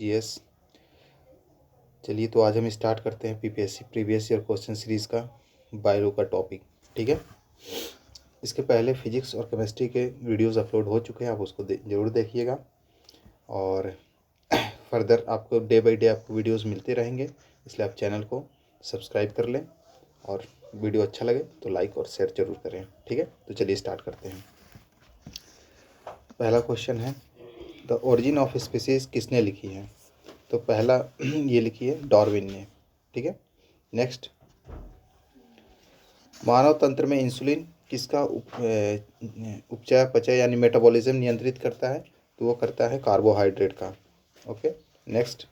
GS. चलिए तो आज हम स्टार्ट करते हैं PPSC previous year question series का बायो का टॉपिक। ठीक है, इसके पहले फिजिक्स और केमिस्ट्री के वीडियोस अपलोड हो चुके हैं, आप उसको ज़रूर देखिएगा। और फर्दर आपको डे बाय डे आपको वीडियोस मिलते रहेंगे, इसलिए आप चैनल को सब्सक्राइब कर लें और वीडियो अच्छा लगे तो लाइक और शेयर जरूर करें। ठीक है, तो चलिए स्टार्ट करते हैं। पहला क्वेश्चन है, द ओरिजिन ऑफ स्पीसीज किसने लिखी है? तो पहला ये लिखी है डार्विन ने। ठीक है, नेक्स्ट, मानव तंत्र में इंसुलिन किसका उपचयापचय यानी मेटाबॉलिज्म नियंत्रित करता है? तो वो करता है कार्बोहाइड्रेट का। ओके, नेक्स्ट,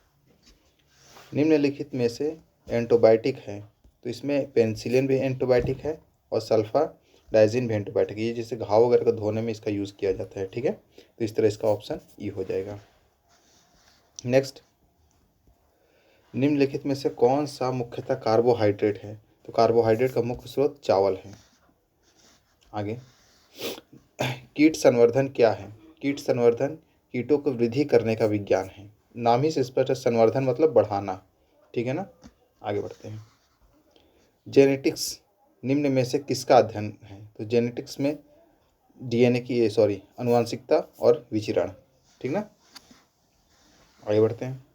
निम्नलिखित में से एंटीबायोटिक है, तो इसमें पेनिसिलिन भी एंटीबायोटिक है और सल्फा डाइजिन भी एंटीबायोटिक है। ये जैसे घाव वगैरह को धोने में इसका यूज़ किया जाता है। ठीक है, तो इस तरह इसका ऑप्शन ई हो जाएगा। नेक्स्ट, निम्नलिखित में से कौन सा मुख्यतः कार्बोहाइड्रेट है? तो कार्बोहाइड्रेट का मुख्य स्रोत चावल है। आगे, कीट संवर्धन क्या है? कीट संवर्धन कीटों को वृद्धि करने का विज्ञान है। नाम ही से स्पष्ट है, संवर्धन मतलब बढ़ाना। ठीक है ना, आगे बढ़ते हैं। जेनेटिक्स निम्न में से किसका अध्ययन है? तो जेनेटिक्स में डीएनए की अनुवांशिकता और विचरण। ठीक ना, आगे बढ़ते हैं।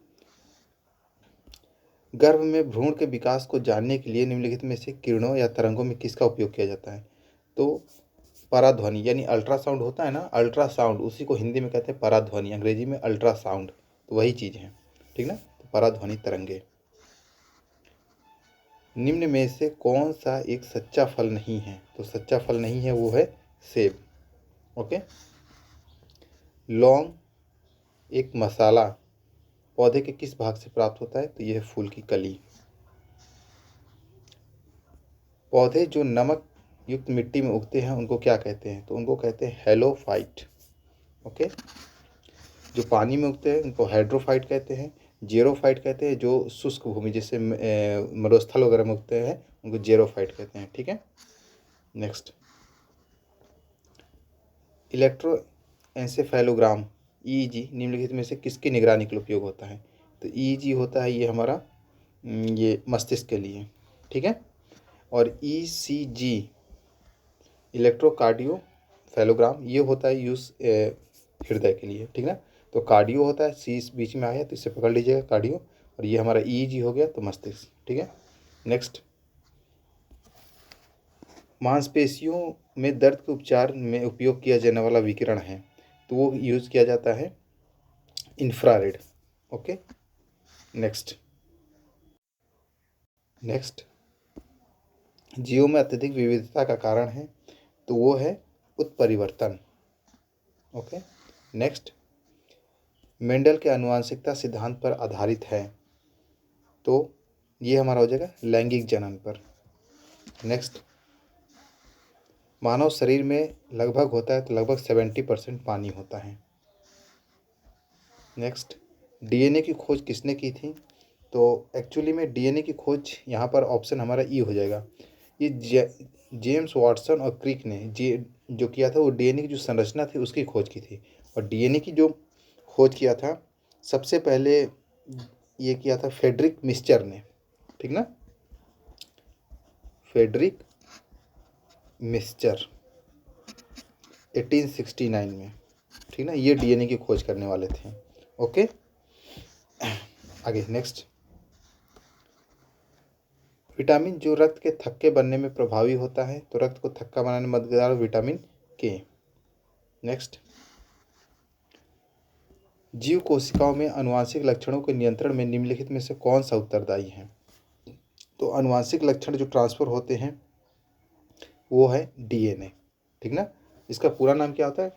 गर्भ में भ्रूण के विकास को जानने के लिए निम्नलिखित में से किरणों या तरंगों में किसका उपयोग किया जाता है? तो पराध्वनि यानी अल्ट्रासाउंड होता है ना, अल्ट्रासाउंड, उसी को हिंदी में कहते हैं पराध्वनि, अंग्रेजी में अल्ट्रासाउंड, तो वही चीज़ है। ठीक ना, तो पराध्वनि तरंगे। निम्न में से कौन सा एक सच्चा फल नहीं है? तो सच्चा फल नहीं है वो है सेब। ओके, लौंग एक मसाला पौधे के किस भाग से प्राप्त होता है? तो यह है फूल की कली। पौधे जो नमक युक्त मिट्टी में उगते हैं उनको क्या कहते हैं? तो उनको कहते हैं हेलोफाइट। ओके, जो पानी में उगते हैं उनको हाइड्रोफाइट कहते हैं। जेरोफाइट कहते हैं जो शुष्क भूमि जैसे मरुस्थल वगैरह में उगते हैं उनको जेरोफाइट कहते हैं। ठीक है, नेक्स्ट, इलेक्ट्रोएंसेफेलोग्राम ईईजी निम्नलिखित में से किसकी निगरानी के लिए उपयोग होता है? तो ईईजी होता है ये हमारा ये मस्तिष्क के लिए। ठीक है, और ईसीजी इलेक्ट्रोकार्डियोफेलोग्राम ये होता है यूज हृदय के लिए। ठीक है, तो कार्डियो होता है, सी बीच में आया तो इसे पकड़ लीजिएगा कार्डियो, और ये हमारा ईईजी हो गया तो मस्तिष्क। ठीक है, नेक्स्ट, मांसपेशियों में दर्द के उपचार में उपयोग किया जाने वाला विकिरण है, तो वो यूज़ किया जाता है इंफ्रारेड। ओके, नेक्स्ट, जीवों में अत्यधिक विविधता का कारण है, तो वो है उत्परिवर्तन। ओके, नेक्स्ट, मेंडल के आनुवंशिकता सिद्धांत पर आधारित है, तो ये हमारा हो जाएगा लैंगिक जनन पर। नेक्स्ट, मानव शरीर में लगभग होता है तो लगभग 70% पानी होता है। नेक्स्ट, डीएनए की खोज किसने की थी? तो एक्चुअली में डीएनए की खोज यहाँ पर ऑप्शन हमारा ई हो जाएगा। ये जेम्स वाटसन और क्रिक ने जो किया था वो डीएनए की जो संरचना थी उसकी खोज की थी। और डीएनए की जो खोज किया था सबसे पहले ये किया था फ्रेडरिक मिस्चर ने। ठीक ना, फ्रेडरिक मिस्चर 1869 में। ठीक ना, ये डीएनए की खोज करने वाले थे। ओके, आगे नेक्स्ट, विटामिन जो रक्त के थक्के बनने में प्रभावी होता है, तो रक्त को थक्का बनाने में मददगार विटामिन के। नेक्स्ट, जीव कोशिकाओं में आनुवांशिक लक्षणों के नियंत्रण में निम्नलिखित में से कौन सा उत्तरदायी है? तो आनुवांशिक लक्षण जो ट्रांसफर होते हैं वो है डीएनए। ठीक ना, इसका पूरा नाम क्या होता है?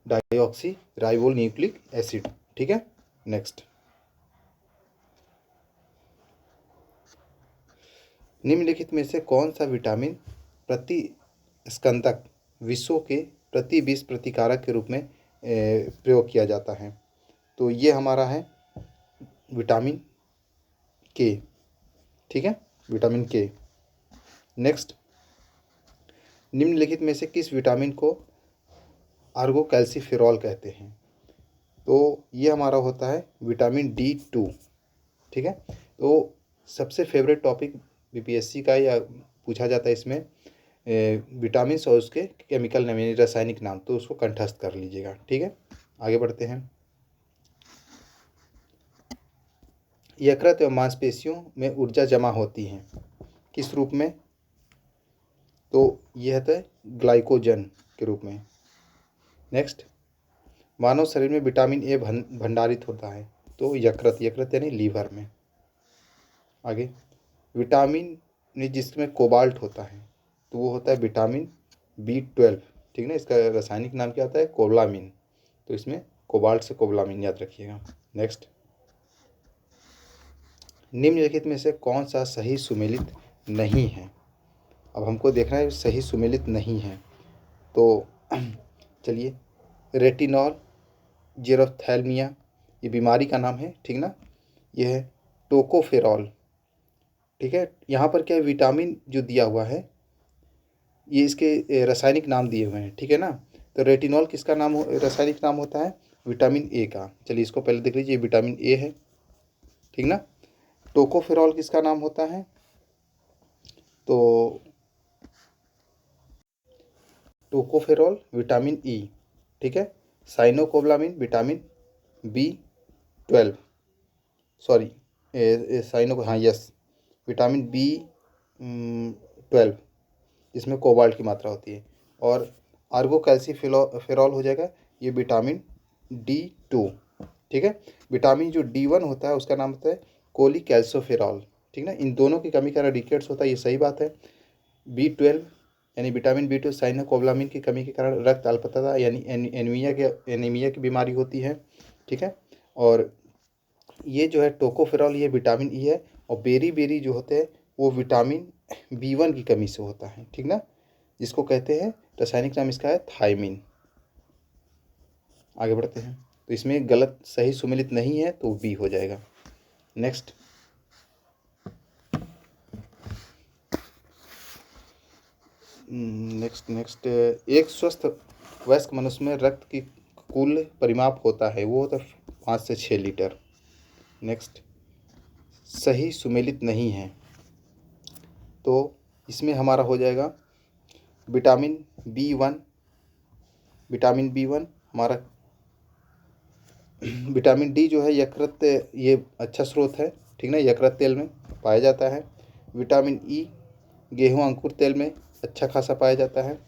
Deoxy ribo nucleic acid. ठीक है, नेक्स्ट, निम्नलिखित में से कौन सा विटामिन प्रति स्कंदक विषों के प्रति विष प्रतिकारक के रूप में प्रयोग किया जाता है? तो ये हमारा है विटामिन के। ठीक है, विटामिन के। नेक्स्ट, निम्नलिखित में से किस विटामिन को आर्गो कैल्सीफेरॉल कहते हैं। तो ये हमारा होता है विटामिन D2। ठीक है, तो सबसे फेवरेट टॉपिक बीपीएससी का या पूछा जाता है इसमें विटामिन और उसके केमिकल नाम यानी रासायनिक नाम, तो उसको कंठस्थ कर लीजिएगा। ठीक है, आगे बढ़ते हैं। यकृत एवं मांसपेशियों में ऊर्जा जमा होती है किस रूप में? तो यह है ग्लाइकोजन के रूप में। नेक्स्ट, मानव शरीर में विटामिन ए भंडारित होता है तो यकृत, यकृत यानी लीवर में। आगे, विटामिन जिसमें कोबाल्ट होता है तो वो होता है विटामिन B12। ठीक ना, इसका रासायनिक नाम क्या होता है? कोबलामिन। तो इसमें कोबाल्ट से कोबलामिन याद रखिएगा। नेक्स्ट, निम्नलिखित में से कौन सा सही सुमेलित नहीं है? अब हमको देखना है सही सुमेलित नहीं है। तो चलिए, रेटिनॉल जेरोथैल्मिया ये बीमारी का नाम है। ठीक ना, ये है टोकोफेरॉल। ठीक है, यहाँ पर क्या है, विटामिन जो दिया हुआ है ये इसके रासायनिक नाम दिए हुए हैं। ठीक है ना, तो रेटिनॉल किसका नाम रासायनिक नाम होता है? विटामिन ए का। चलिए इसको पहले देख लीजिए, विटामिन ए है। ठीक ना, टोकोफेरॉल किसका नाम होता है? तो टोकोफेरॉल विटामिन ई। ठीक है, साइनोकोबलामिन विटामिन B12, सॉरी साइनो, हाँ यस, विटामिन B12 इसमें कोबाल्ट की मात्रा होती है। और आर्गो कैल्सीफेरॉल हो जाएगा ये विटामिन D2। ठीक है, विटामिन जो D1 होता है उसका नाम होता है कोलिकैल्सोफेरॉल। ठीक ना, इन दोनों की कमी कारण रिकेट्स होता है, ये सही बात है। B12 यानी विटामिन B2 साइनोकोबलामिन की कमी के कारण रक्त अल्पता यानी एनीमिया की बीमारी होती है। ठीक है, और ये जो है टोकोफेरॉल ये विटामिन ई है। और बेरी जो होते हैं वो विटामिन B1 की कमी से होता है। ठीक ना, जिसको कहते हैं, रासायनिक नाम इसका है थायमिन। आगे बढ़ते हैं, तो इसमें गलत सही सुमेलित नहीं है तो बी हो जाएगा। नेक्स्ट, एक स्वस्थ वयस्क मनुष्य में रक्त की कुल परिमाप होता है वो होता है 5 से 6 लीटर। नेक्स्ट, सही सुमेलित नहीं है तो इसमें हमारा हो जाएगा विटामिन B1। विटामिन B1 हमारा विटामिन D जो है यकृत, ये अच्छा स्रोत है। ठीक ना, यकृत तेल में पाया जाता है। विटामिन E गेहूं अंकुर तेल में अच्छा खासा पाया जाता है।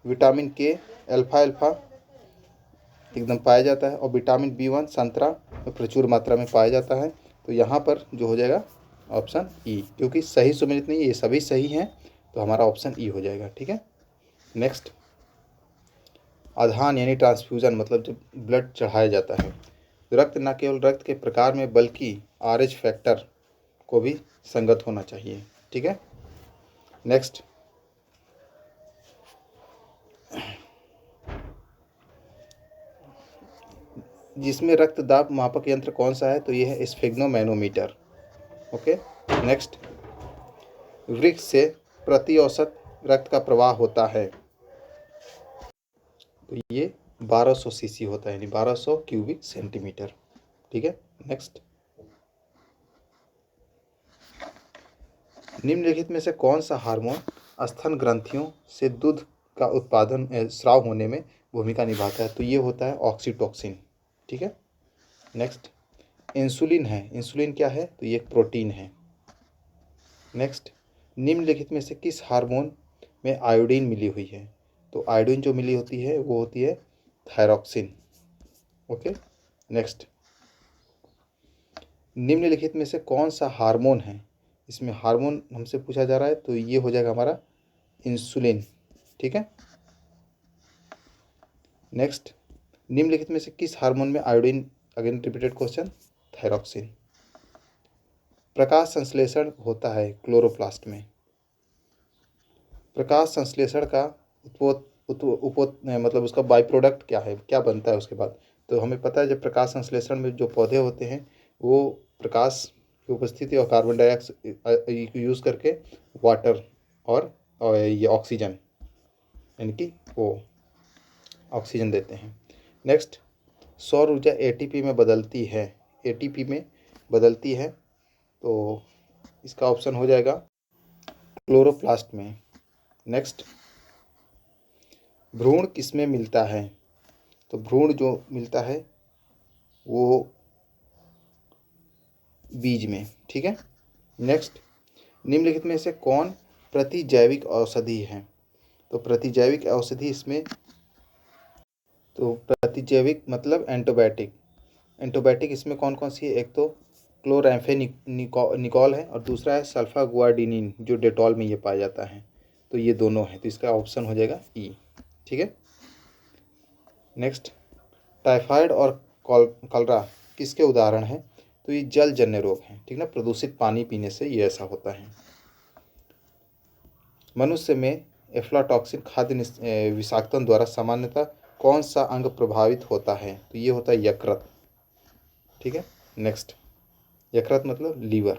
विटामिन K अल्फा एकदम पाया जाता है। और विटामिन B1 संतरा में प्रचुर मात्रा में पाया जाता है। तो यहाँ पर जो हो जाएगा ऑप्शन ई, क्योंकि सही सुमेलित नहीं है, ये सभी सही हैं तो हमारा ऑप्शन ई हो जाएगा। ठीक है, नेक्स्ट, आधान यानी ट्रांसफ्यूज़न मतलब जब ब्लड चढ़ाया जाता है, रक्त न केवल रक्त के प्रकार में बल्कि RH फैक्टर को भी संगत होना चाहिए। ठीक है, नेक्स्ट, जिसमें रक्त दाब मापक यंत्र कौन सा है? तो ये है स्फिग्नोमैनोमीटर। ओके, नेक्स्ट, वृक्क से प्रति औसत रक्त का प्रवाह होता है तो ये 1200 सीसी होता है, यानी 1200 क्यूबिक सेंटीमीटर। ठीक है, नेक्स्ट, निम्नलिखित में से कौन सा हार्मोन स्तन ग्रंथियों से दूध का उत्पादन स्राव होने में भूमिका निभाता है? तो ये होता है ऑक्सीटोसिन। ठीक है, नेक्स्ट, इंसुलिन है। इंसुलिन क्या है? तो ये एक प्रोटीन है। नेक्स्ट, निम्नलिखित में से किस हार्मोन में आयोडीन मिली हुई है? तो आयोडीन जो मिली होती है वो होती है थायरॉक्सिन। ओके, नेक्स्ट, निम्नलिखित में से कौन सा हार्मोन है? इसमें हार्मोन हमसे पूछा जा रहा है तो ये हो जाएगा हमारा इंसुलिन। ठीक है, नेक्स्ट, निम्नलिखित में से किस हार्मोन में iodine, again repeated question, thyroxine. प्रकाश संश्लेषण होता है क्लोरोप्लास्ट में। प्रकाश संश्लेषण का मतलब उसका बाई प्रोडक्ट क्या है, क्या बनता है उसके बाद? तो हमें पता है जब प्रकाश संश्लेषण में जो पौधे होते हैं वो प्रकाश की उपस्थिति और कार्बन डाइऑक्साइड यूज़ करके वाटर और ये ऑक्सीजन यानी कि वो। ऑक्सीजन देते हैं। नेक्स्ट, सौर ऊर्जा एटीपी में बदलती है, एटीपी में बदलती है, तो इसका ऑप्शन हो जाएगा क्लोरोप्लास्ट में। नेक्स्ट, भ्रूण किसमें मिलता है? तो भ्रूण जो मिलता है वो बीज में, ठीक है। नेक्स्ट, निम्नलिखित में से कौन प्रतिजैविक औषधि है? तो प्रतिजैविक औषधि इसमें, तो प्रतिजैविक मतलब एंटीबायोटिक, एंटीबायोटिक इसमें कौन कौन सी है? एक तो क्लोराम्फेनिकोल है और दूसरा है सल्फागुआनिडीन जो डेटॉल में ये पाया जाता है। तो ये दोनों है, तो इसका ऑप्शन हो जाएगा ई, ठीक है। नेक्स्ट, टाइफाइड और कॉलरा किसके उदाहरण हैं? तो ये जलजन्य रोग हैं, ठीक ना, प्रदूषित पानी पीने से ये ऐसा होता है। मनुष्य में एफ्लाटॉक्सिन खाद्य विषाक्तन द्वारा सामान्यतः कौन सा अंग प्रभावित होता है? तो ये होता है यकृत, ठीक है। नेक्स्ट, यकृत मतलब लीवर।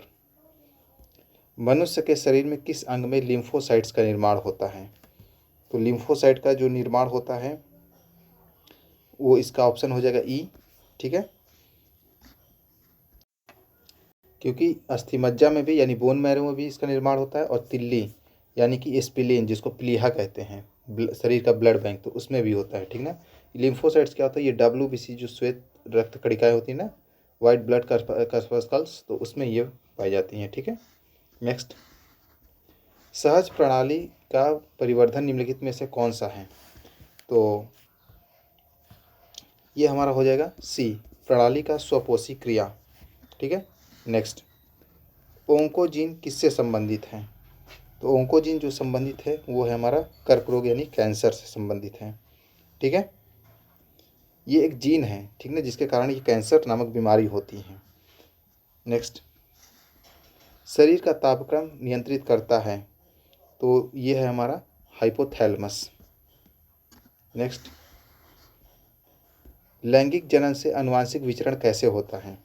मनुष्य के शरीर में किस अंग में लिम्फोसाइट्स का निर्माण होता है? तो लिम्फोसाइट का जो निर्माण होता है वो इसका ऑप्शन हो जाएगा ई, ठीक है। क्योंकि अस्थिमज्जा में भी यानी बोन मैरो में भी इसका निर्माण होता है, और तिल्ली यानी कि स्प्लीन जिसको प्लीहा कहते हैं, शरीर का ब्लड बैंक, तो उसमें भी होता है, ठीक ना। लिम्फोसाइट्स क्या होता है? ये WBC जो श्वेत रक्त कणिकाएं होती है ना, वाइट ब्लड कर्पस्कल्स, तो उसमें ये पाई जाती हैं, ठीक है। नेक्स्ट, सहज प्रणाली का परिवर्धन निम्नलिखित में से कौन सा है? तो ये हमारा हो जाएगा सी, प्रणाली का स्वपोषी क्रिया, ठीक है। नेक्स्ट, ओंकोजीन किससे संबंधित है? तो ओंकोजीन जो संबंधित है वो है हमारा कर्करोग यानी कैंसर से संबंधित है, ठीक है। ये एक जीन है, ठीक ना, जिसके कारण ये कैंसर नामक बीमारी होती है। नेक्स्ट, शरीर का तापक्रम नियंत्रित करता है, तो ये है हमारा हाइपोथैलेमस। नेक्स्ट, लैंगिक जनन से आनुवांशिक विचरण कैसे होता है?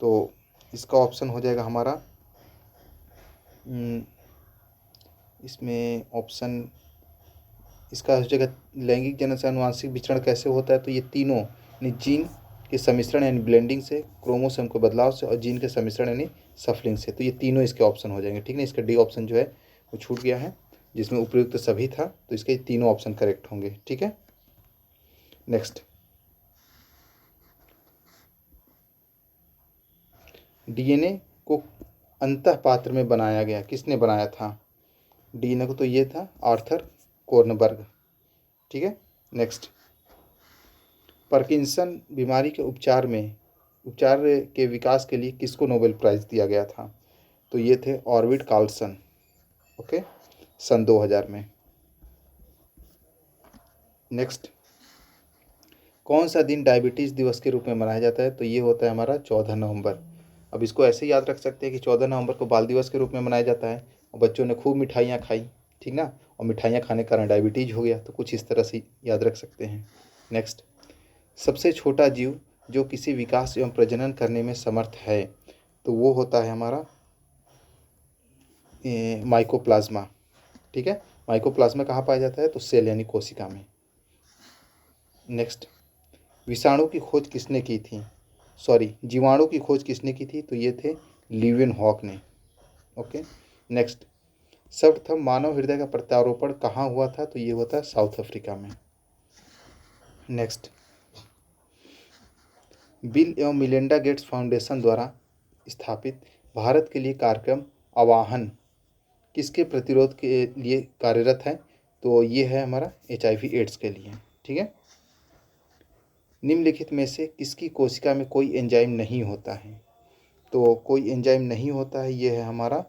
तो इसका ऑप्शन हो जाएगा हमारा, इसमें ऑप्शन इसका हो जाएगा लैंगिक जनन से आनुवांशिक विचरण कैसे होता है? तो ये तीनों यानी जीन के सम्मिश्रण यानी ब्लेंडिंग से, क्रोमोसोम के बदलाव से, और जीन के सम्मिश्रण यानी सफलिंग से, तो ये तीनों इसके ऑप्शन हो जाएंगे, ठीक है। इसका डी ऑप्शन जो है वो छूट गया है, जिसमें उपयुक्त सभी था, तो इसके तीनों ऑप्शन करेक्ट होंगे, ठीक है। नेक्स्ट, डीएनए को अंतः पात्र में बनाया गया, किसने बनाया था डीएनए को? तो ये था आर्थर कोर्नबर्ग, ठीक है। नेक्स्ट, पार्किंसन बीमारी के उपचार के विकास के लिए किसको नोबेल प्राइज़ दिया गया था? तो ये थे ऑर्विड कार्लसन, ओके, सन 2000 में। नेक्स्ट, कौन सा दिन डायबिटीज़ दिवस के रूप में मनाया जाता है? तो ये होता है हमारा 14 नवंबर। अब इसको ऐसे याद रख सकते हैं कि 14 नवंबर को बाल दिवस के रूप में मनाया जाता है, और बच्चों ने खूब मिठाइयाँ खाई, ठीक ना, और मिठाइयाँ खाने के कारण डायबिटीज़ हो गया, तो कुछ इस तरह से याद रख सकते हैं। नेक्स्ट, सबसे छोटा जीव जो किसी विकास एवं प्रजनन करने में समर्थ है, तो वो होता है हमारा माइकोप्लाज्मा, ठीक है। माइकोप्लाज्मा कहाँ पाया जाता है? तो सेल यानी कोशिका में। नेक्स्ट, विषाणु की खोज किसने की थी? जीवाणु की खोज किसने की थी? तो ये थे लीवेनहॉक ने, ओके। नेक्स्ट, सर्वप्रथम मानव हृदय का प्रत्यारोपण कहाँ हुआ था? तो ये हुआ था साउथ अफ्रीका में। नेक्स्ट, बिल एवं मिलिंडा गेट्स फाउंडेशन द्वारा स्थापित भारत के लिए कार्यक्रम आवाहन किसके प्रतिरोध के लिए कार्यरत है? तो ये है हमारा HIV एड्स के लिए, ठीक है। निम्नलिखित में से किसकी कोशिका में कोई एंजाइम नहीं होता है? तो कोई एंजाइम नहीं होता है, ये है हमारा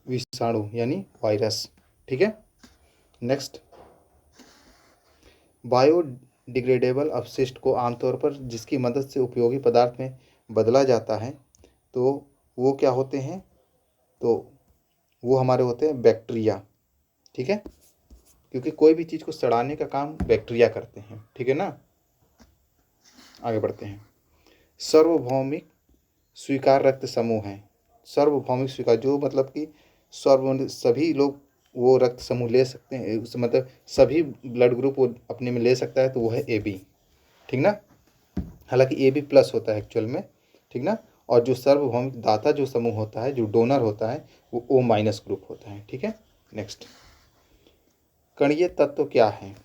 विषाणु यानी वायरस, ठीक है। नेक्स्ट, बायोडिग्रेडेबल अपशिष्ट को आमतौर पर जिसकी मदद से उपयोगी पदार्थ में बदला जाता है, तो वो क्या होते हैं? तो वो हमारे होते हैं बैक्टीरिया, ठीक है, क्योंकि कोई भी चीज़ को सड़ाने का काम बैक्टीरिया करते हैं, ठीक है ना। आगे बढ़ते हैं। सार्वभौमिक स्वीकार रक्त समूह है, सार्वभौमिक स्वीकार जो मतलब कि सभी लोग वो रक्त समूह ले सकते हैं, मतलब सभी ब्लड ग्रुप वो अपने में ले सकता है, तो वो है AB, ठीक ना। हालांकि AB प्लस होता है एक्चुअल में, ठीक ना। और जो सार्वभौमिक दाता जो समूह होता है, जो डोनर होता है, वो O माइनस ग्रुप होता है, ठीक है। नेक्स्ट, कणीय तत्व क्या है?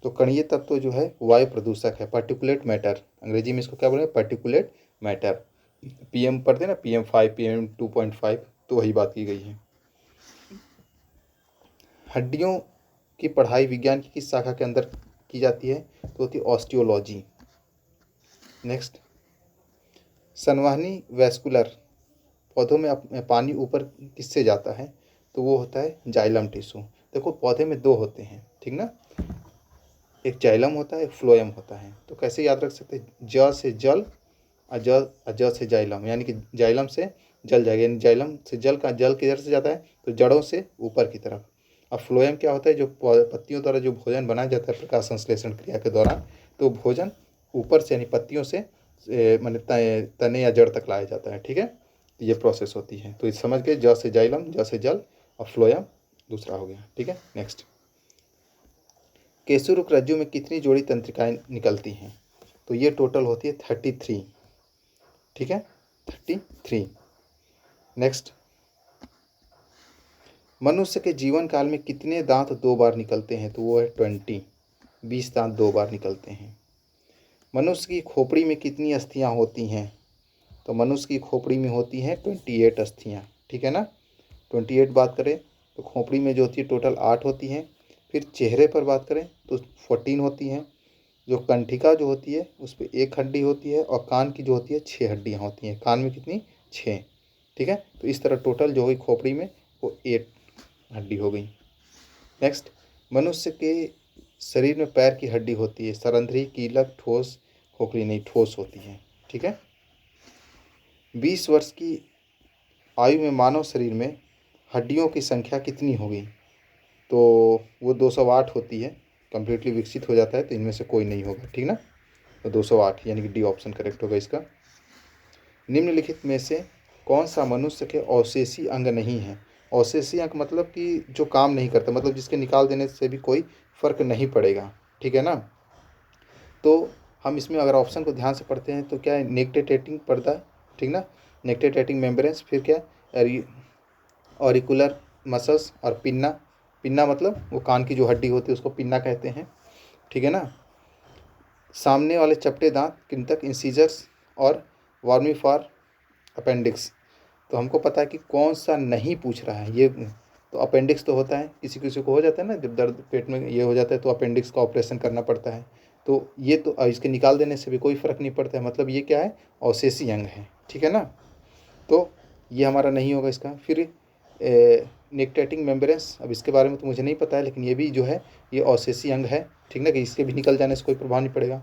तो कणीय तत्व जो है वायु प्रदूषक है, पार्टिकुलेट मैटर, अंग्रेजी में इसको क्या बोले, पार्टिकुलेट मैटर। PM पढ़ते ना, PM5, PM2.5, तो वही बात की गई है। हड्डियों की पढ़ाई विज्ञान की किस शाखा के अंदर की जाती है? तो होती है ऑस्टियोलॉजी। नेक्स्ट, संवहनी वैस्कुलर, पौधों में पानी ऊपर किससे जाता है? तो वो होता है जाइलम टिश्यू। देखो पौधे में दो होते हैं, ठीक ना, एक जाइलम होता है, एक फ्लोएम होता है। तो कैसे याद रख सकते हैं? ज से जल, अज से जाइलम, यानी कि जाइलम से जल जाएगा, यानी जाइलम से जल का, जल किधर से जाता है? तो जड़ों से ऊपर की तरफ। अब फ्लोएम क्या होता है? जो पत्तियों द्वारा जो भोजन बनाया जाता है प्रकाश संश्लेषण क्रिया के दौरान, तो भोजन ऊपर से यानी पत्तियों से माने तने या जड़ तक लाया जाता है, ठीक है। तो ये प्रोसेस होती है। तो ये समझ गए, ज से जाइलम, ज से जल, और फ्लोएम दूसरा हो गया, ठीक है। नेक्स्ट, केशुरुक रज्जु में कितनी जोड़ी तंत्रिकाएं निकलती हैं? तो ये टोटल होती है 33, ठीक है, 33। नेक्स्ट, मनुष्य के जीवन काल में कितने दांत 2 बार निकलते हैं? तो वो है 20 दांत 2 बार निकलते हैं। मनुष्य की खोपड़ी में कितनी अस्थियां होती हैं? तो मनुष्य की खोपड़ी में होती हैं 28 अस्थियां, ठीक है ना। 28 बात करें तो खोपड़ी में जो होती है टोटल 8 होती हैं। फिर चेहरे पर बात करें तो 14 होती हैं। जो कंठिका जो होती है उस पर 1 हड्डी होती है, और कान की जो होती है 6 हड्डियाँ होती हैं। कान में कितनी? 6, ठीक है। तो इस तरह टोटल जो हुई खोपड़ी में वो 8 हड्डी हो गई। नेक्स्ट, मनुष्य के शरीर में पैर की हड्डी होती है, सरंध्री, कीलक, ठोस, खोखली नहीं, ठोस होती है, ठीक है। 20 वर्ष की आयु में मानव शरीर में हड्डियों की संख्या कितनी होगी? तो वो 208 होती है। कम्प्लीटली विकसित हो जाता है तो इनमें से कोई नहीं होगा, ठीक ना। तो 208 यानी कि डी ऑप्शन करेक्ट होगा इसका। निम्नलिखित में से कौन सा मनुष्य के अवशेषी अंग नहीं है? अवशेषी अंग मतलब कि जो काम नहीं करता, मतलब जिसके निकाल देने से भी कोई फर्क नहीं पड़ेगा, ठीक है ना। तो हम इसमें अगर ऑप्शन को ध्यान से पढ़ते हैं तो क्या है? निकटेटिंग पर्दा, ठीक ना, निकटेटिंग मेम्ब्रेन्स, फिर क्या, ऑरिकुलर मसल्स, और पिन्ना। पिन्ना मतलब वो कान की जो हड्डी होती है उसको पिन्ना कहते हैं, ठीक है ना। सामने वाले चपटे दांत, कृंतक, इंसीजर्स, और वर्मीफॉर अपेंडिक्स। तो हमको पता है कि कौन सा नहीं पूछ रहा है ये। तो अपेंडिक्स तो होता है, किसी किसी को हो जाता है ना, जब दर्द पेट में ये हो जाता है तो अपेंडिक्स का ऑपरेशन करना पड़ता है। तो ये तो इसके निकाल देने से भी कोई फ़र्क नहीं पड़ता है, मतलब ये क्या है? अवशेषी अंग है, ठीक है ना। तो ये हमारा नहीं होगा इसका। फिर निकटेटिंग मेम्ब्रेन्स, अब इसके बारे में तो मुझे नहीं पता है, लेकिन ये भी जो है ये अवशेषी अंग है, ठीक ना, कि इसके भी निकल जाने से कोई प्रभाव नहीं पड़ेगा।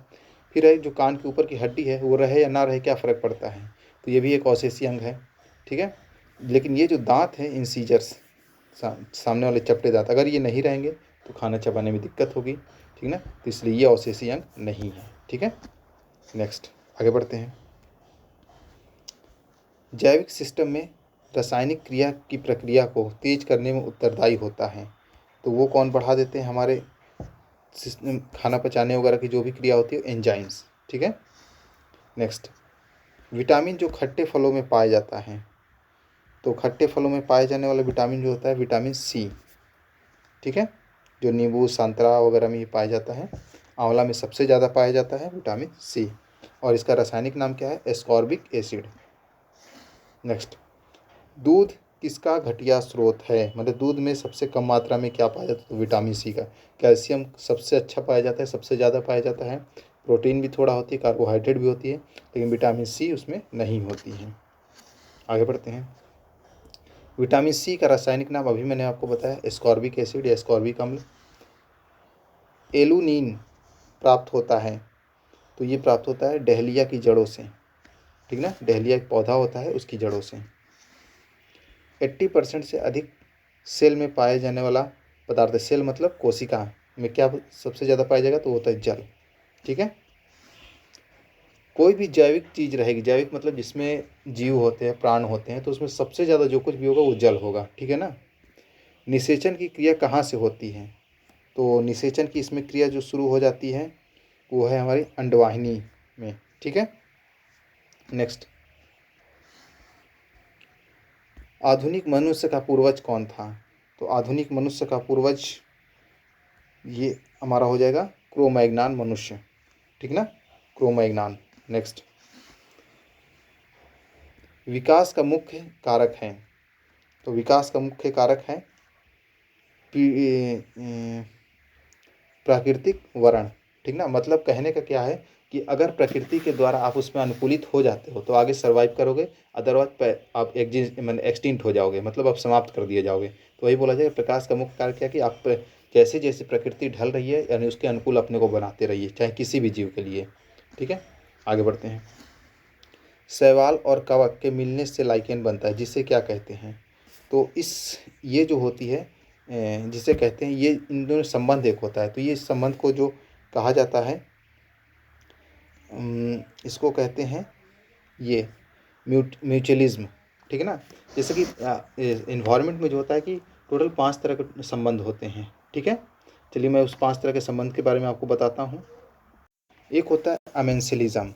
फिर है जो कान के ऊपर की हड्डी है वो रहे या ना रहे क्या फ़र्क पड़ता है? तो ये भी एक अवशेषी अंग है, ठीक है। लेकिन ये जो दांत हैं इंसीजर्स, सामने वाले चपटे दांत, अगर ये नहीं रहेंगे तो खाना चबाने में दिक्कत होगी, ठीक ना। तो इसलिए ये अवशेषी अंग नहीं है, ठीक है। नेक्स्ट, आगे बढ़ते हैं। जैविक सिस्टम में रासायनिक क्रिया की प्रक्रिया को तेज करने में उत्तरदायी होता है, तो वो कौन बढ़ा देते हैं? हमारे सिस्टम, खाना पचाने वगैरह की जो भी क्रिया होती है, एंजाइम्स, ठीक है। नेक्स्ट, विटामिन जो खट्टे फलों में पाया जाता है, तो खट्टे फलों में पाए जाने वाला विटामिन जो होता है विटामिन C, ठीक है, जो नींबू, संतरा वगैरह में ही पाया जाता है। आंवला में सबसे ज़्यादा पाया जाता है विटामिन C, और इसका रासायनिक नाम क्या है? Ascorbic acid. नेक्स्ट, दूध किसका घटिया स्रोत है? मतलब दूध में सबसे कम मात्रा में क्या पाया जाता है? तो विटामिन C का। कैल्शियम सबसे अच्छा पाया जाता है, सबसे ज़्यादा पाया जाता है। प्रोटीन भी थोड़ा होती है, कार्बोहाइड्रेट भी होती है, लेकिन विटामिन C उसमें नहीं होती है। आगे बढ़ते हैं। विटामिन C का रासायनिक नाम अभी मैंने आपको बताया, एस्कॉर्बिक एसिड या एस्कॉर्बिक अम्ल। एलुनीन प्राप्त होता है, तो ये प्राप्त होता है डहलिया की जड़ों से, ठीक ना, डहलिया एक पौधा होता है उसकी जड़ों से। 80% से अधिक सेल में पाए जाने वाला पदार्थ, सेल मतलब कोशिका में क्या सबसे ज़्यादा पाया जाएगा? तो होता है जल, ठीक है। कोई भी जैविक चीज़ रहेगी, जैविक मतलब जिसमें जीव होते हैं, प्राण होते हैं, तो उसमें सबसे ज़्यादा जो कुछ भी होगा वो जल होगा, ठीक है ना। निषेचन की क्रिया कहाँ से होती है? तो निषेचन की इसमें क्रिया जो शुरू हो जाती है वो है हमारी अंडवाहिनी में। ठीक है। नेक्स्ट, आधुनिक मनुष्य का पूर्वज कौन था? तो आधुनिक मनुष्य का पूर्वज ये हमारा हो जाएगा क्रो-मैग्नान मनुष्य। ठीक ना, क्रो-मैग्नान। नेक्स्ट, विकास का मुख्य कारक है। तो विकास का मुख्य कारक है प्राकृतिक वर्ण। ठीक ना, मतलब कहने का क्या है कि अगर प्रकृति के द्वारा आप उसमें अनुकूलित हो जाते हो तो आगे सर्वाइव करोगे, अदरवाइज आप एक्सटिंक्ट हो जाओगे, मतलब आप समाप्त कर दिए जाओगे। तो वही बोला जाए प्रकाश का मुख्य कारक क्या है कि आप जैसे जैसे प्रकृति ढल रही है यानी उसके अनुकूल अपने को बनाते रहिए, चाहे किसी भी जीव के लिए। ठीक है, आगे बढ़ते हैं। शैवाल और कवक के मिलने से लाइकेन बनता है, जिसे क्या कहते हैं? तो ये जो होती है जिसे कहते हैं, ये इन दोनों संबंध एक होता है। तो ये संबंध को जो कहा जाता है इसको कहते हैं ये म्यूचुअलिज्म। ठीक है ना, जैसे कि इन्वायरमेंट में जो होता है कि टोटल 5 तरह के संबंध होते हैं। ठीक है, चलिए मैं उस 5 तरह के संबंध के बारे में आपको बताता हूँ। एक होता है अमेंसिलिज्म।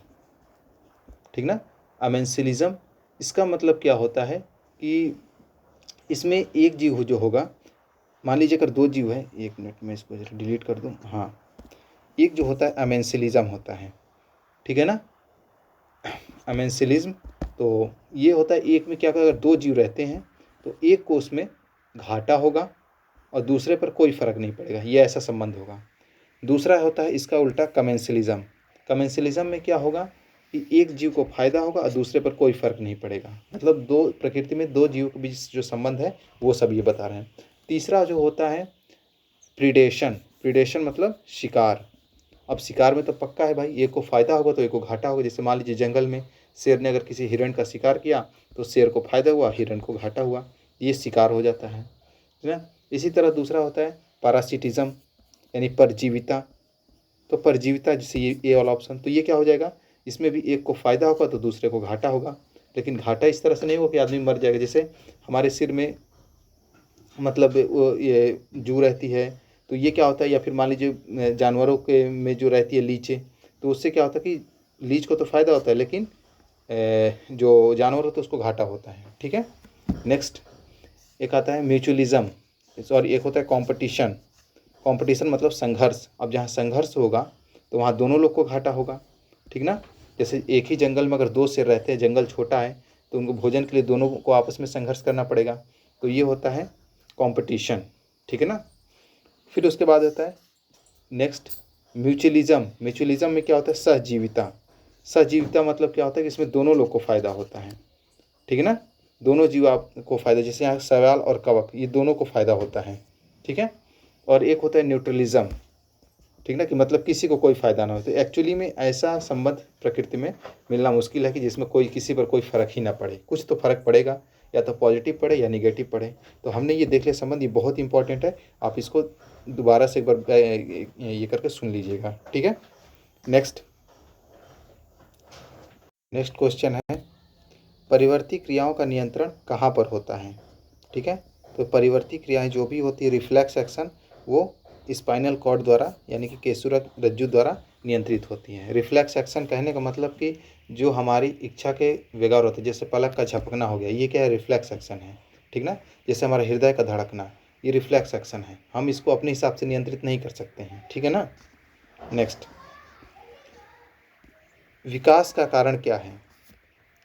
ठीक ना, अमेंसिलिज्म इसका मतलब क्या होता है कि इसमें एक जीव जो होगा, मान लीजिए अगर 2 जीव है, 1 मिनट में इसको जरा डिलीट कर दूँ। हाँ, एक जो होता है अमेंसिलिज्म होता है। ठीक है ना, अमेंसिलिज्म तो ये होता है एक में क्या होगा, अगर 2 जीव रहते हैं तो एक को उसमें घाटा होगा और दूसरे पर कोई फर्क नहीं पड़ेगा, ये ऐसा संबंध होगा। दूसरा होता है इसका उल्टा कमेंसिलिज्म। कमेंसिलिज्म में क्या होगा कि एक जीव को फायदा होगा और दूसरे पर कोई फर्क नहीं पड़ेगा, मतलब प्रकृति में 2 जीवों के बीच जो संबंध है वो सब ये बता रहे हैं। तीसरा जो होता है प्रीडेशन। प्रीडेशन मतलब शिकार। अब शिकार में तो पक्का है भाई, एक को फायदा होगा तो एक को घाटा होगा। जैसे मान लीजिए जंगल में शेर ने अगर किसी हिरण का शिकार किया तो शेर को फायदा हुआ, हिरण को घाटा हुआ, ये शिकार हो जाता है ना। इसी तरह दूसरा होता है पैरासिटिज्म यानी परजीविता। तो परजीविता जैसे ये वाला ऑप्शन, तो ये क्या हो जाएगा, इसमें भी एक को फायदा होगा तो दूसरे को घाटा होगा, लेकिन घाटा इस तरह से नहीं होगा कि आदमी मर जाएगा। जैसे हमारे सिर में मतलब ये जू रहती है, तो ये क्या होता है, या फिर मान लीजिए जानवरों के में जो रहती है लीचें, तो उससे क्या होता है कि लीच को तो फ़ायदा होता है लेकिन जो जानवर होता है उसको घाटा होता है। ठीक है, नेक्स्ट एक आता है म्यूचुअलिज्म, और एक होता है कंपटीशन। कंपटीशन मतलब संघर्ष। अब जहाँ संघर्ष होगा तो वहाँ दोनों लोग को घाटा होगा। ठीक ना, जैसे एक ही जंगल में अगर 2 शेर रहते हैं, जंगल छोटा है तो उनको भोजन के लिए दोनों को आपस में संघर्ष करना पड़ेगा, तो ये होता है कंपटीशन। ठीक है ना, फिर उसके बाद होता है नेक्स्ट म्यूचुअलिज्म। म्यूचुअलिज्म में क्या होता है सहजीविता। सहजीविता मतलब क्या होता है कि इसमें दोनों लोग को फ़ायदा होता है। ठीक है ना, दोनों जीव आपको फ़ायदा, जैसे यहाँ शैवाल और कवक ये दोनों को फ़ायदा होता है। ठीक है, और एक होता है न्यूट्रलिज्म। ठीक ना, कि मतलब किसी को कोई फ़ायदा ना हो। तो एक्चुअली में ऐसा संबंध प्रकृति में मिलना मुश्किल है कि जिसमें कोई किसी पर कोई फ़र्क ही ना पड़े। कुछ तो फ़र्क पड़ेगा, या तो पॉजिटिव पड़े या निगेटिव पड़े। तो हमने ये देख लिया संबंध, ये बहुत इंपॉर्टेंट है। आप इसको दोबारा से एक बार ये करके सुन लीजिएगा। ठीक है, नेक्स्ट क्वेश्चन है परिवर्ती क्रियाओं का नियंत्रण कहाँ पर होता है? ठीक है, तो परिवर्ती क्रियाएं जो भी होती है, रिफ्लेक्स एक्शन, वो स्पाइनल कॉर्ड द्वारा यानी कि केशुरक रज्जु द्वारा नियंत्रित होती हैं। रिफ्लेक्स एक्शन कहने का मतलब कि जो हमारी इच्छा के विकार होते हैं, जैसे पलक का झपकना हो गया, ये क्या है, रिफ्लेक्स एक्शन है। ठीक ना, जैसे हमारा हृदय का धड़कना, ये रिफ्लेक्स एक्शन है, हम इसको अपने हिसाब से नियंत्रित नहीं कर सकते हैं। ठीक है ना, नेक्स्ट विकास का कारण क्या है?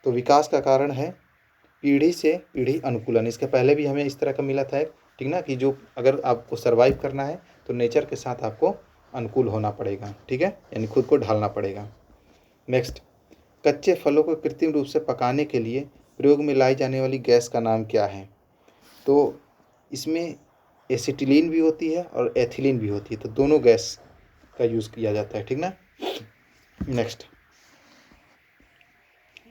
तो विकास का कारण है पीढ़ी से पीढ़ी अनुकूलन। इसके पहले भी हमें इस तरह का मिला था, ठीक ना, कि जो अगर आपको सरवाइव करना है तो नेचर के साथ आपको अनुकूल होना पड़ेगा। ठीक है, यानी खुद को ढालना पड़ेगा। नेक्स्ट कच्चे फलों को कृत्रिम रूप से पकाने के लिए प्रयोग में लाई जाने वाली गैस का नाम क्या है? तो इसमें एसिटिलीन भी होती है और एथिलीन भी होती है, तो दोनों गैस का यूज़ किया जाता है। ठीक ना, नेक्स्ट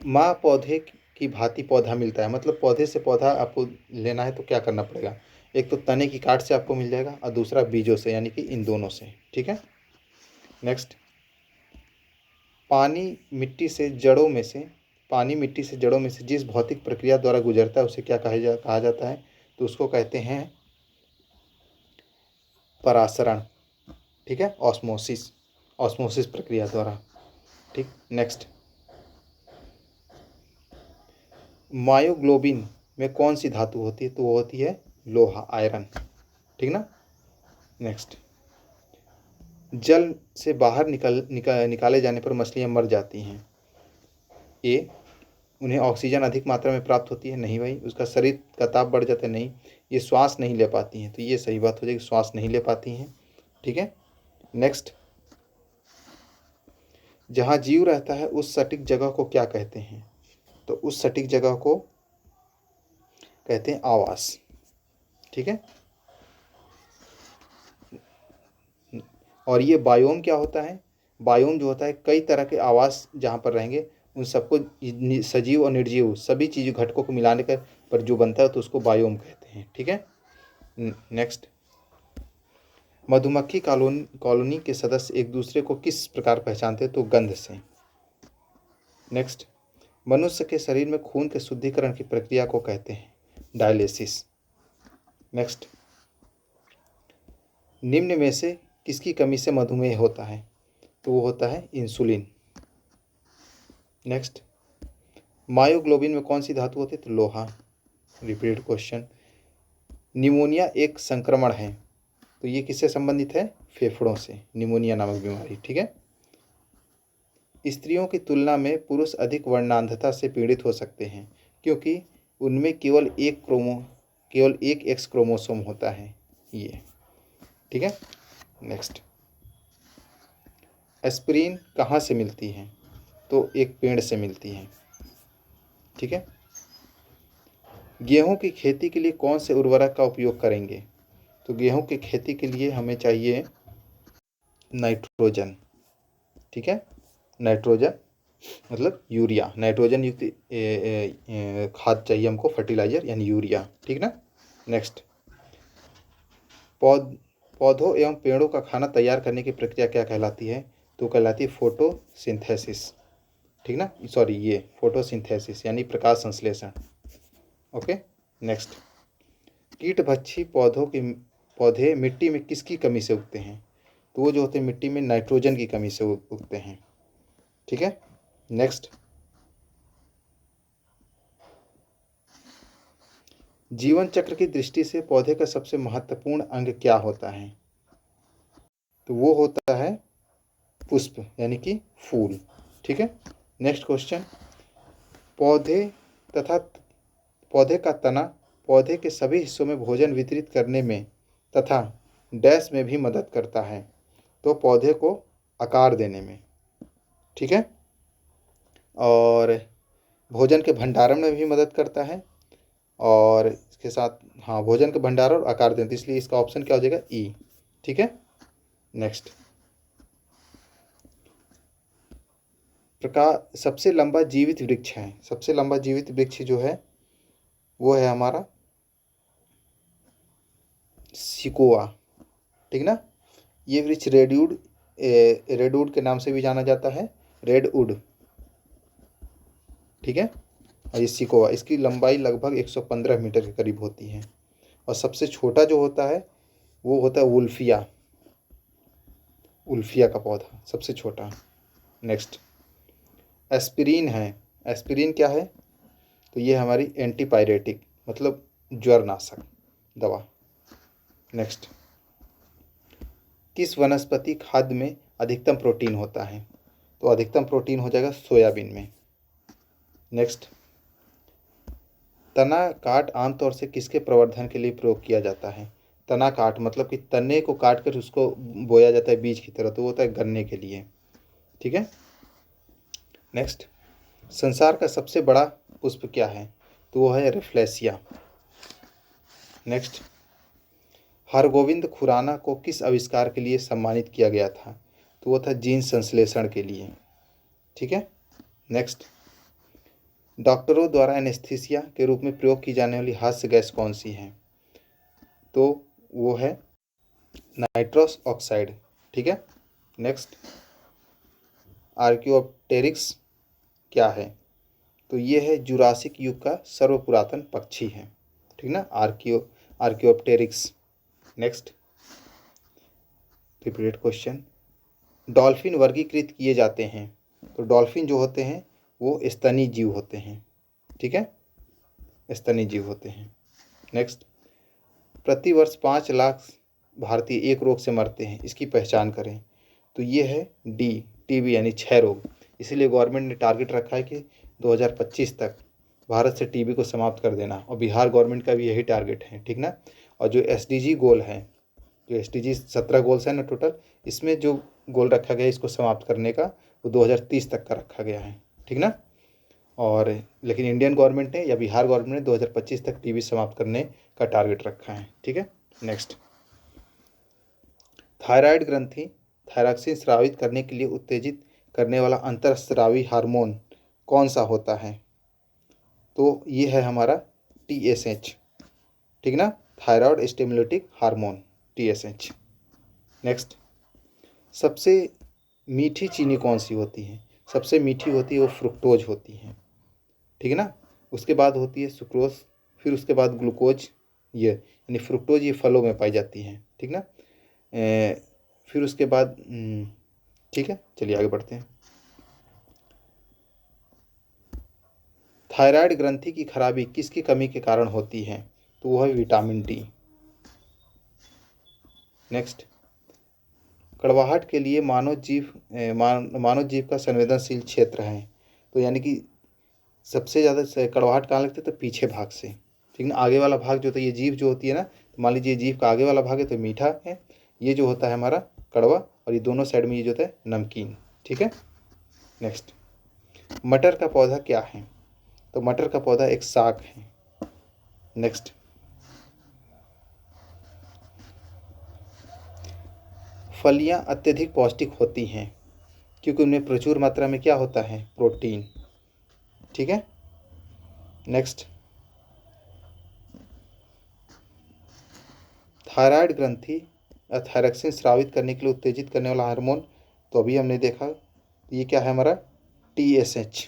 माँ पौधे की भांति पौधा मिलता है, मतलब पौधे से पौधा आपको लेना है तो क्या करना पड़ेगा, एक तो तने की काट से आपको मिल जाएगा और दूसरा बीजों से, यानी कि इन दोनों से। ठीक है, नेक्स्ट पानी मिट्टी से जड़ों में से जिस भौतिक प्रक्रिया द्वारा गुजरता है उसे क्या कहा जाता है? तो उसको कहते हैं परासरण, ठीक है, ऑस्मोसिस, ऑस्मोसिस प्रक्रिया द्वारा। ठीक, नेक्स्ट, मायोग्लोबिन में कौन सी धातु होती है? तो वो होती है लोहा, आयरन, ठीक ना। नेक्स्ट, जल से बाहर निकाले जाने पर मछलियाँ मर जाती हैं। ए, उन्हें ऑक्सीजन अधिक मात्रा में प्राप्त होती है। नहीं भाई। उसका शरीर का ताप बढ़ जाता है। नहीं। ये श्वास नहीं ले पाती हैं। तो ये सही बात हो जाएगी, श्वास नहीं ले पाती हैं। ठीक है। नेक्स्ट, जहाँ जीव रहता है उस सटीक जगह को क्या कहते हैं? तो उस सटीक जगह को कहते हैं आवास। ठीक है। और ये बायोम क्या होता है? बायोम जो होता है कई तरह के आवास जहाँ पर रहेंगे उन सबको, सजीव और निर्जीव सभी चीज़ घटकों को मिलाने का पर जो बनता है तो उसको बायोम कहते हैं। ठीक है। नेक्स्ट, मधुमक्खी कॉलोनी के सदस्य एक दूसरे को किस प्रकार पहचानते हैं? तो गंध से। नेक्स्ट, मनुष्य के शरीर में खून के शुद्धिकरण की प्रक्रिया को कहते हैं डायलिसिस। नेक्स्ट, निम्न में से किसकी कमी से मधुमेह होता है? तो वो होता है इंसुलिन। नेक्स्ट, मायोग्लोबिन में कौन सी धातु होती है? तो लोहा। Repeated question. निमोनिया एक संक्रमण है, तो ये किससे संबंधित है? फेफड़ों से, निमोनिया नामक बीमारी। ठीक है। स्त्रियों की तुलना में पुरुष अधिक वर्णांधता से पीड़ित हो सकते हैं क्योंकि उनमें केवल एक एक्स क्रोमोसोम होता है। ये ठीक है। नेक्स्ट, एस्पिरिन कहाँ से मिलती है? तो एक पेड़ से मिलती है। ठीक है। गेहूं की खेती के लिए कौन से उर्वरक का उपयोग करेंगे? तो गेहूं की खेती के लिए हमें चाहिए नाइट्रोजन। ठीक है। नाइट्रोजन मतलब यूरिया, नाइट्रोजन युक्त खाद चाहिए हमको, फर्टिलाइजर यानी यूरिया। ठीक ना। नेक्स्ट, पौधों एवं पेड़ों का खाना तैयार करने की प्रक्रिया क्या कहलाती है? तो कहलाती है फोटोसिंथेसिस। ठीक ना, सॉरी, ये फोटोसिंथेसिस यानी प्रकाश संश्लेषण। ओके। नेक्स्ट, कीटभक्षी पौधे मिट्टी में किसकी कमी से उगते हैं? तो वो जो होते हैं मिट्टी में नाइट्रोजन की कमी से उगते हैं। ठीक है। नेक्स्ट, जीवन चक्र की दृष्टि से पौधे का सबसे महत्वपूर्ण अंग क्या होता है? तो वो होता है पुष्प यानी कि फूल। ठीक है। नेक्स्ट क्वेश्चन, पौधे तथा पौधे का तना पौधे के सभी हिस्सों में भोजन वितरित करने में तथा डैश में भी मदद करता है। तो पौधे को आकार देने में। ठीक है। और भोजन के भंडारण में भी मदद करता है। और इसके साथ, हाँ, भोजन के भंडारण और आकार देते, इसलिए इसका ऑप्शन क्या हो जाएगा? ई। ठीक है। नेक्स्ट, प्रकार सबसे लंबा जीवित वृक्ष है, सबसे लंबा जीवित वृक्ष जो है वो है हमारा सिकोआ। ठीक ना। ये वृक्ष रेडवुड के नाम से भी जाना जाता है, रेडवुड। ठीक है। और ये सिकोआ, इसकी लंबाई लगभग 115 मीटर के करीब होती है। और सबसे छोटा जो होता है वो होता है उल्फिया, उल्फिया का पौधा सबसे छोटा। नेक्स्ट, एस्पिरिन है। एस्पिरिन क्या है? तो ये हमारी एंटीपायरेटिक मतलब ज्वरनाशक दवा। नेक्स्ट, किस वनस्पति खाद्य में अधिकतम प्रोटीन होता है? तो अधिकतम प्रोटीन हो जाएगा सोयाबीन में। नेक्स्ट, तना काट आमतौर से किसके प्रवर्धन के लिए प्रयोग किया जाता है? तना काट मतलब कि तने को काट कर उसको बोया जाता है बीज की तरह, तो वो होता है गन्ने के लिए। ठीक है। नेक्स्ट, संसार का सबसे बड़ा पुष्प क्या है? तो वो है रेफ्लेसिया। नेक्स्ट, हरगोविंद खुराना को किस आविष्कार के लिए सम्मानित किया गया था? तो वो था जीन संश्लेषण के लिए। ठीक है। नेक्स्ट, डॉक्टरों द्वारा एनेस्थीसिया के रूप में प्रयोग की जाने वाली हास्य गैस कौन सी है? तो वो है नाइट्रस ऑक्साइड। ठीक है। नेक्स्ट, आर्कियोप्टेरिक्स क्या है? तो ये है जुरासिक युग का सर्वपुरातन पक्षी है। ठीक ना, Archaeopteryx. Next, repeated question, dolphin वर्गीकृत किए जाते हैं। तो डॉल्फिन जो होते हैं वो स्तनी जीव होते हैं, ठीक है, स्तनी जीव होते हैं। नेक्स्ट, प्रतिवर्ष 5 लाख भारतीय एक रोग से मरते हैं, इसकी पहचान करें। तो ये है डी, टीबी यानी क्षय रोग। इसीलिए गवर्नमेंट ने टारगेट रखा है कि 2025 तक भारत से टीबी को समाप्त कर देना, और बिहार गवर्नमेंट का भी यही टारगेट है, ठीक ना। और जो एसडीजी गोल है, जो एसडीजी 17 गोल्स हैं ना टोटल, इसमें जो गोल रखा गया है इसको समाप्त करने का, वो 2030 तक का रखा गया है, ठीक ना। और लेकिन इंडियन गवर्नमेंट ने या बिहार गवर्नमेंट ने 2025 तक टीबी समाप्त करने का टारगेट रखा है, ठीक है। नेक्स्ट, थायराइड ग्रंथि थायरॉक्सिन स्रावित करने के लिए उत्तेजित करने वाला अंतरस्रावी हार्मोन कौन सा होता है? तो ये है हमारा TSH, ठीक ना, thyroid stimulating hormone, TSH। Next, सबसे मीठी चीनी कौन सी होती है? सबसे मीठी होती है वो फ्रुक्टोज होती है, ठीक है ना। उसके बाद होती है सुक्रोज, फिर उसके बाद ग्लूकोज, ये यानी फ्रुक्टोज ये फलों में पाई जाती है, ठीक ना। फिर उसके बाद ठीक है, चलिए आगे बढ़ते हैं। थायराइड ग्रंथि की खराबी किसकी कमी के कारण होती है? तो वह है विटामिन डी। नेक्स्ट, कड़वाहट के लिए मानव जीव का संवेदनशील क्षेत्र है। तो यानी कि सबसे ज़्यादा कड़वाहट कहाँ लगती है? तो पीछे भाग से, ठीक ना। आगे वाला भाग जो होता है, ये जीभ जो होती है ना, तो मान लीजिए जीभ का आगे वाला भाग है तो मीठा है, ये जो होता है हमारा कड़वा, और ये दोनों साइड में ये जो होता है नमकीन, ठीक है। नेक्स्ट, मटर का पौधा क्या है? तो मटर का पौधा एक साग है। नेक्स्ट, फलियां अत्यधिक पौष्टिक होती हैं क्योंकि उनमें प्रचुर मात्रा में क्या होता है? प्रोटीन, ठीक है। नेक्स्ट, थायराइड ग्रंथि थायरॉक्सिन स्रावित करने के लिए उत्तेजित करने वाला हार्मोन, तो अभी हमने देखा ये क्या है हमारा? TSH।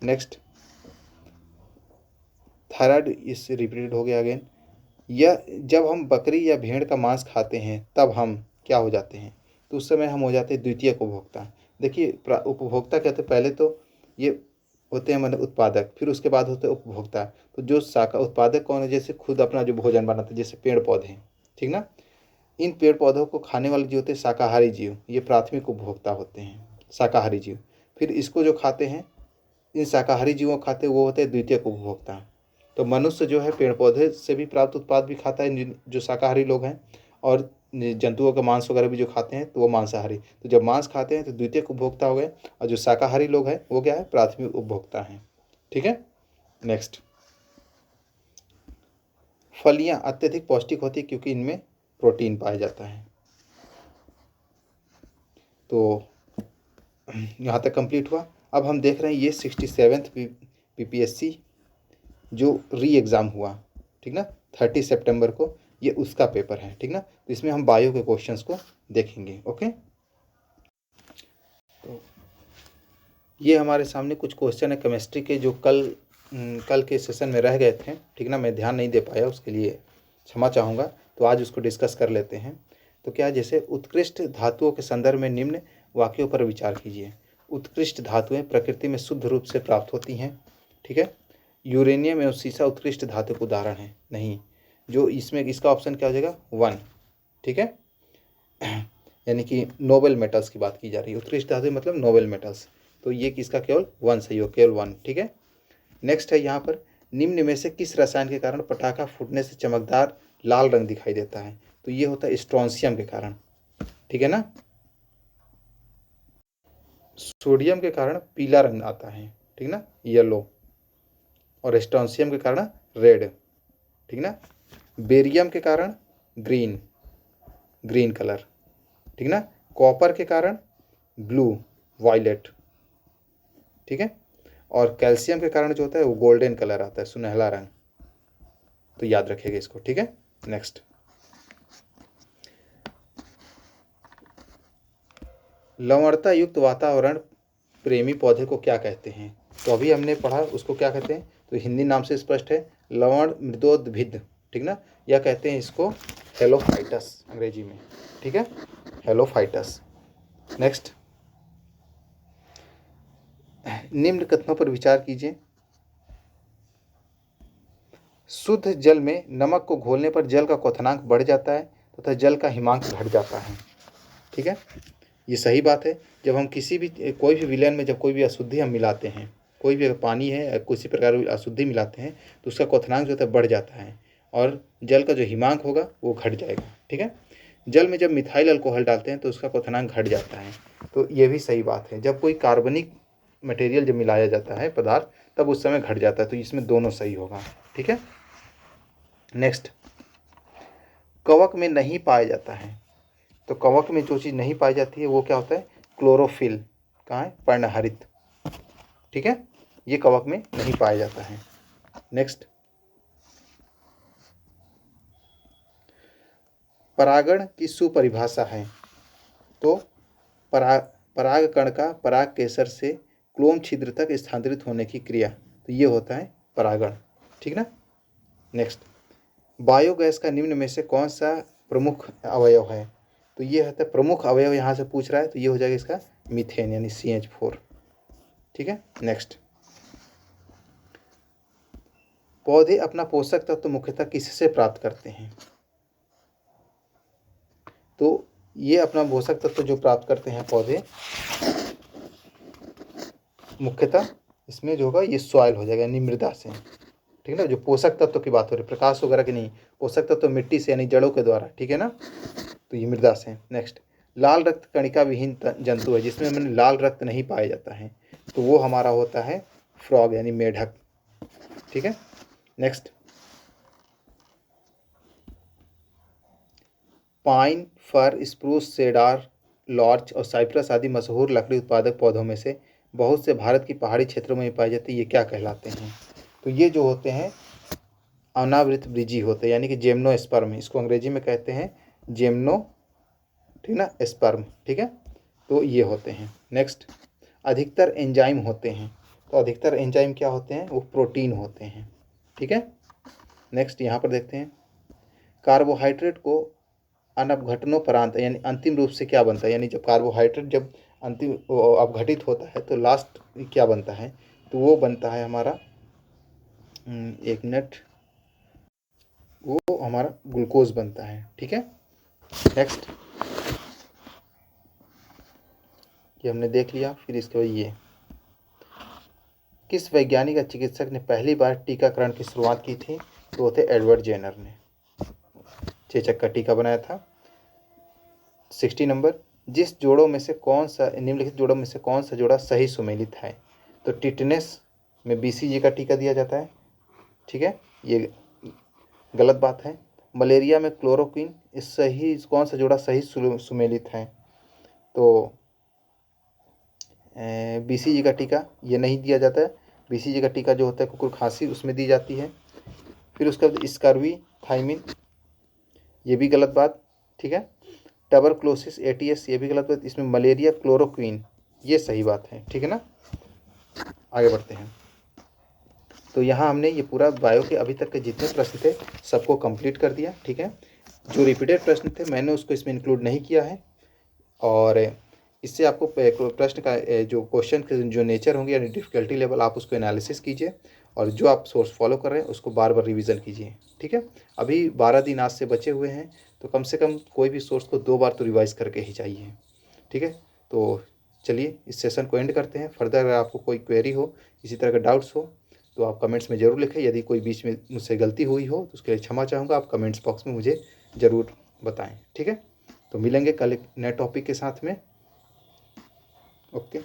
नेक्स्ट, थायराइड इससे रिपीटेड हो गया अगेन। यह जब हम बकरी या भेड़ का मांस खाते हैं तब हम क्या हो जाते हैं? तो उस समय हम हो जाते हैं द्वितीयक उपभोक्ता। देखिए, उपभोक्ता कहते हैं पहले तो ये होते हैं मतलब उत्पादक, फिर उसके बाद होते हैं उपभोक्ता। तो जो शाखा उत्पादक कौन है? जैसे खुद अपना जो भोजन बनाते हैं, जैसे पेड़ पौधे, ठीक ना। इन पेड़ पौधों को खाने वाले जो होते हैं शाकाहारी जीव, ये प्राथमिक उपभोक्ता होते हैं, शाकाहारी जीव। फिर इसको जो खाते हैं, इन शाकाहारी जीवों को खाते हैं, वो होते हैं द्वितीयक उपभोक्ता। तो मनुष्य जो है पेड़ पौधे से भी प्राप्त उत्पाद भी खाता है, जो शाकाहारी लोग हैं, और जंतुओं का मांस वगैरह भी जो खाते हैं तो वो मांसाहारी। तो जब मांस खाते हैं तो द्वितीयक उपभोक्ता हो गए, और जो शाकाहारी लोग हैं वो क्या है? प्राथमिक उपभोक्ता हैं, ठीक है। नेक्स्ट, फलियां अत्यधिक पौष्टिक होती क्योंकि इनमें प्रोटीन पाया जाता है। तो यहाँ तक कंप्लीट हुआ। अब हम देख रहे हैं ये 67th PPSC जो री एग्ज़ाम हुआ, ठीक ना, 30 सितंबर को, ये उसका पेपर है, ठीक ना। तो इसमें हम बायो के क्वेश्चंस को देखेंगे, ओके। तो ये हमारे सामने कुछ क्वेश्चन है केमिस्ट्री के, जो कल के सेशन में रह गए थे, ठीक ना, मैं ध्यान नहीं दे पाया, उसके लिए क्षमा चाहूँगा। तो आज उसको डिस्कस कर लेते हैं। तो क्या, जैसे उत्कृष्ट धातुओं के संदर्भ में निम्न वाक्यों पर विचार कीजिए। उत्कृष्ट धातुएं प्रकृति में शुद्ध रूप से प्राप्त होती हैं, ठीक है। यूरेनियम एवं सीसा उत्कृष्ट धातु का उदाहरण है? नहीं। जो इसमें इसका ऑप्शन क्या हो जाएगा? 1, ठीक है। यानी कि नोबल मेटल्स की बात की जा रही है। उत्कृष्ट धातु मतलब नोबल मेटल्स, तो ये किसका केवल 1 सही हो, केवल 1, ठीक है। नेक्स्ट है यहाँ पर, निम्न में से किस रसायन के कारण पटाखा फूटने से चमकदार लाल रंग दिखाई देता है? तो ये होता है स्ट्रोंशियम के कारण, ठीक है ना। सोडियम के कारण पीला रंग आता है, ठीक ना, येलो, और स्ट्रोंशियम के कारण रेड, ठीक ना। बेरियम के कारण ग्रीन कलर, ठीक ना। कॉपर के कारण ब्लू, वायलेट, ठीक है। और कैल्शियम के कारण जो होता है वो गोल्डन कलर आता है, सुनहला रंग। तो याद रखिएगा इसको, ठीक है। नेक्स्ट, लवणता युक्त वातावरण प्रेमी पौधे को क्या कहते हैं? तो अभी हमने पढ़ा उसको क्या कहते हैं, तो हिंदी नाम से स्पष्ट है, लवण मृदोद्भिद, ठीक ना, या कहते हैं इसको हेलोफाइटस अंग्रेजी में, ठीक है, हेलोफाइटस। नेक्स्ट, निम्न कथनों पर विचार कीजिए। शुद्ध जल में नमक को घोलने पर जल का क्वथनांक बढ़ जाता है तथा जल का हिमांक घट जाता है, ठीक है, ये सही बात है। जब हम किसी भी कोई भी विलयन में जब कोई भी अशुद्धि हम मिलाते हैं, कोई भी पानी है या किसी प्रकार की अशुद्धि मिलाते हैं तो उसका क्वथनांक जो होता है बढ़ जाता है और जल का जो हिमांक होगा वो घट जाएगा, ठीक है। जल में जब मिथाइल अल्कोहल डालते हैं तो उसका क्वथनांक घट जाता है, तो ये भी सही बात है। जब कोई कार्बनिक मटेरियल जब मिलाया जाता है पदार्थ तब उस समय घट जाता है, तो इसमें दोनों सही होगा, ठीक है। नेक्स्ट, कवक में नहीं पाया जाता है, तो कवक में जो चीज़ नहीं पाई जाती है वो क्या होता है, क्लोरोफिल, कहाँ है, पर्णहरित, ठीक है, ये कवक में नहीं पाया जाता है। नेक्स्ट, परागण की सुपरिभाषा है, तो पराग कण का पराग केसर से क्लोम छिद्र तक स्थानांतरित होने की क्रिया, तो ये होता है परागण, ठीक ना। नेक्स्ट, बायोगैस का निम्न में से कौन सा प्रमुख अवयव है, तो ये होता है प्रमुख अवयव, यहाँ से पूछ रहा है तो ये हो जाएगा इसका मीथेन यानी CH4, ठीक है। नेक्स्ट, पौधे अपना पोषक तत्व मुख्यतः किससे प्राप्त करते हैं, तो ये अपना पोषक तत्व जो प्राप्त करते हैं पौधे मुख्यतः इसमें जो होगा ये सॉइल हो जाएगा यानी मृदा से, ठीक है ना। जो पोषक तत्व की बात हो रही है, प्रकाश वगैरह की नहीं, पोषक तत्व मिट्टी से यानी जड़ों के द्वारा, ठीक है ना, तो ये मृदा से। नेक्स्ट, लाल रक्त कणिका विहीन जंतु है जिसमें मैंने लाल रक्त नहीं पाया जाता है, तो वो हमारा होता है फ्रॉग यानी मेढक, ठीक है। नेक्स्ट, पाइन, फर, स्प्रूस, सेडार, लॉर्च और साइप्रस आदि मशहूर लकड़ी उत्पादक पौधों में से बहुत से भारत की पहाड़ी क्षेत्रों में पाए जाते हैं, ये क्या कहलाते हैं, तो ये जो होते हैं अनावृत वृजी होते हैं यानी कि जेम्नोस्पर्म, इसको अंग्रेजी में कहते हैं जेम्नो, ठीक ना, स्पर्म, ठीक है, तो ये होते हैं। नेक्स्ट, अधिकतर एंजाइम होते हैं, तो अधिकतर एंजाइम क्या होते हैं, वो प्रोटीन होते हैं, ठीक है। नेक्स्ट, यहाँ पर देखते हैं कार्बोहाइड्रेट को अनअपघटनोपरांत यानी अंतिम रूप से क्या बनता है, यानी जब कार्बोहाइड्रेट जब अंतिम अपघटित होता है तो लास्ट क्या बनता है, तो वो बनता है हमारा, एक मिनट, वो हमारा ग्लूकोज बनता है, ठीक है। नेक्स्ट, ये हमने देख लिया। फिर इसके बाद ये, किस वैज्ञानिक या चिकित्सक ने पहली बार टीकाकरण की शुरुआत की थी, तो वो थे एडवर्ड जेनर ने, चेचक का टीका बनाया था। 60 नंबर, जिस जोड़ों में से कौन सा, निम्नलिखित जोड़ों में से कौन सा जोड़ा सही सुमेलित है, तो टिटनेस में BCG का टीका दिया जाता है, ठीक है, ये गलत बात है। मलेरिया में क्लोरोक्विन, इस सही कौन सा जोड़ा सही सुमेलित है, तो BCG का टीका ये नहीं दिया जाता है। BCG का टीका जो होता है कुकुर खांसी उसमें दी जाती है। फिर उसके बाद स्कर्वी थाइमिन, ये भी गलत बात, ठीक है। टबरक्लोसिस ATS, ये भी गलत बात। इसमें मलेरिया क्लोरोक्विन, ये सही बात है, ठीक है ना। आगे बढ़ते हैं, तो यहाँ हमने ये पूरा बायो के अभी तक के जितने प्रश्न थे सबको कंप्लीट कर दिया, ठीक है। जो रिपीटेड प्रश्न थे मैंने उसको इसमें इंक्लूड नहीं किया है, और इससे आपको प्रश्न का जो क्वेश्चन के जो नेचर होंगे यानी डिफ़िकल्टी लेवल, आप उसको एनालिसिस कीजिए और जो आप सोर्स फॉलो कर रहे हैं उसको बार बार रिवीजन कीजिए, ठीक है। अभी 12 दिन आज से बचे हुए हैं, तो कम से कम कोई भी सोर्स को 2 बार तो रिवाइज करके ही चाहिए, ठीक है। तो चलिए इस सेशन को एंड करते हैं। फर्दर अगर आपको कोई क्वेरी हो, इसी तरह का डाउट्स हो, तो आप कमेंट्स में ज़रूर लिखें। यदि कोई बीच में मुझसे गलती हुई हो तो उसके लिए क्षमा चाहूँगा, आप कमेंट्स बॉक्स में मुझे ज़रूर बताएं, ठीक है। तो मिलेंगे कल एक नए टॉपिक के साथ में, ओके।